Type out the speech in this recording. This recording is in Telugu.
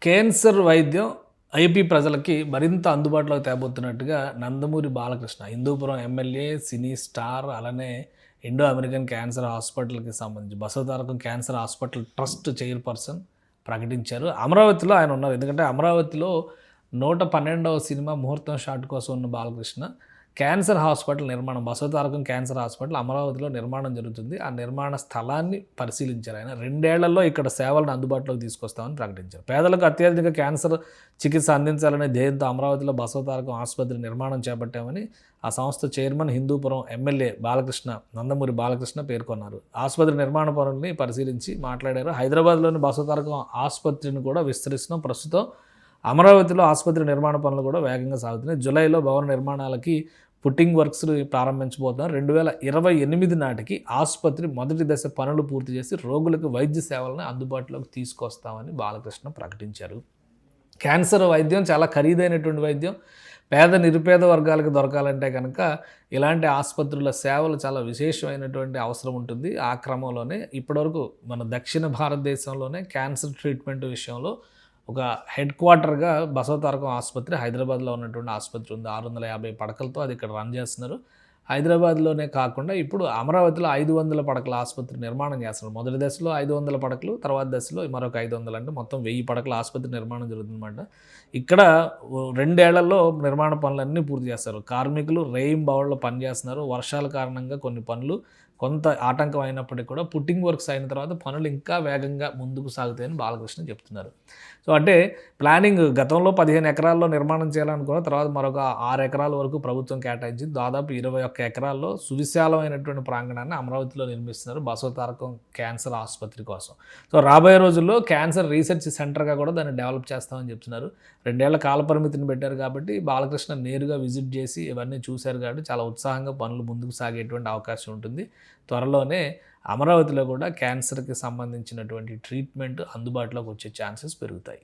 క్యాన్సర్ వైద్యం ఐపీ ప్రజలకి మరింత అందుబాటులోకి తేబోతున్నట్టుగా Nandamuri Balakrishna, Hindupuram MLA, cine star, అలానే ఇండో అమెరికన్ క్యాన్సర్ హాస్పిటల్కి సంబంధించి Basavatarakam cancer hospital trust chairperson ప్రకటించారు. అమరావతిలో ఆయన ఉన్నారు. ఎందుకంటే అమరావతిలో 112వ సినిమా ముహూర్తం షాట్ కోసం ఉన్న బాలకృష్ణ క్యాన్సర్ హాస్పిటల్ నిర్మాణం, బసవతారకం క్యాన్సర్ హాస్పిటల్ అమరావతిలో నిర్మాణం జరుగుతుంది. ఆ నిర్మాణ స్థలాన్ని పరిశీలించారు ఆయన. 2 ఏళ్లలో ఇక్కడ సేవలను అందుబాటులోకి తీసుకొస్తామని ప్రకటించారు. పేదలకు అత్యధిక క్యాన్సర్ చికిత్స అందించాలనే ధ్యేయంతో అమరావతిలో బసవతారకం ఆసుపత్రి నిర్మాణం చేపట్టామని ఆ సంస్థ చైర్మన్, హిందూపురం ఎమ్మెల్యే నందమూరి బాలకృష్ణ పేర్కొన్నారు. ఆసుపత్రి నిర్మాణ పనుల్ని పరిశీలించి మాట్లాడారు. హైదరాబాద్లోని బసవతారకం ఆసుపత్రిని కూడా విస్తరిస్తున్నాం. ప్రస్తుతం అమరావతిలో ఆసుపత్రి నిర్మాణ పనులు కూడా వేగంగా సాగుతున్నాయి. జూలైలో భవన నిర్మాణాలకి పుట్టింగ్ వర్క్స్ ప్రారంభించబోతున్నారు. 2028 నాటికి ఆసుపత్రి మొదటి దశ పనులు పూర్తి చేసి రోగులకు వైద్య సేవలను అందుబాటులోకి తీసుకొస్తామని బాలకృష్ణ ప్రకటించారు. క్యాన్సర్ వైద్యం చాలా ఖరీదైనటువంటి వైద్యం. పేద నిరుపేద వర్గాలకు దొరకాలంటే కనుక ఇలాంటి ఆసుపత్రుల సేవలు చాలా విశేషమైనటువంటి అవసరం ఉంటుంది. ఆ క్రమంలోనే ఇప్పటివరకు మన దక్షిణ భారతదేశంలోనే క్యాన్సర్ ట్రీట్మెంట్ విషయంలో ఒక హెడ్ క్వార్టర్గా బసవతారకం ఆసుపత్రి హైదరాబాద్లో ఉన్నటువంటి ఆసుపత్రి ఉంది. 650 పడకలతో అది ఇక్కడ రన్ చేస్తున్నారు. హైదరాబాద్లోనే కాకుండా ఇప్పుడు అమరావతిలో 500 పడకల ఆసుపత్రి నిర్మాణం చేస్తున్నారు. మొదటి దశలో 500 పడకలు, తర్వాత దశలో మరొక 500, అంటే మొత్తం 1000 పడకల ఆసుపత్రి నిర్మాణం జరుగుతుందన్నమాట. ఇక్కడ 2 ఏళ్లలో నిర్మాణ పనులన్నీ పూర్తి చేస్తారు. కార్మికులు రేయింబవళ్ళు పనిచేస్తున్నారు. వర్షాల కారణంగా కొన్ని పనులు కొంత ఆటంకం అయినప్పటికీ కూడా పుట్టింగ్ వర్క్స్ అయిన తర్వాత పనులు ఇంకా వేగంగా ముందుకు సాగుతాయని బాలకృష్ణ చెప్తున్నారు. సో అంటే ప్లానింగ్ గతంలో 15 ఎకరాల్లో నిర్మాణం చేయాలనుకున్న తర్వాత మరొక 6 ఎకరాల వరకు ప్రభుత్వం కేటాయించింది. దాదాపు 21 ఎకరాల్లో సువిశాలమైనటువంటి ప్రాంగణాన్ని అమరావతిలో నిర్మిస్తున్నారు బసవతారకం క్యాన్సర్ ఆసుపత్రి కోసం. సో రాబోయే రోజుల్లో క్యాన్సర్ రీసెర్చ్ సెంటర్గా కూడా దాన్ని డెవలప్ చేస్తామని చెప్తున్నారు. 2 ఏళ్ల కాల పరిమితిని పెట్టారు కాబట్టి బాలకృష్ణ నేరుగా విజిట్ చేసి ఇవన్నీ చూశారు కాబట్టి చాలా ఉత్సాహంగా పనులు ముందుకు సాగేటువంటి అవకాశం ఉంటుంది. త్వరలోనే అమరావతిలో కూడా క్యాన్సర్కి సంబంధించినటువంటి ట్రీట్మెంట్ అందుబాటులోకి వచ్చే ఛాన్సెస్ పెరుగుతాయి.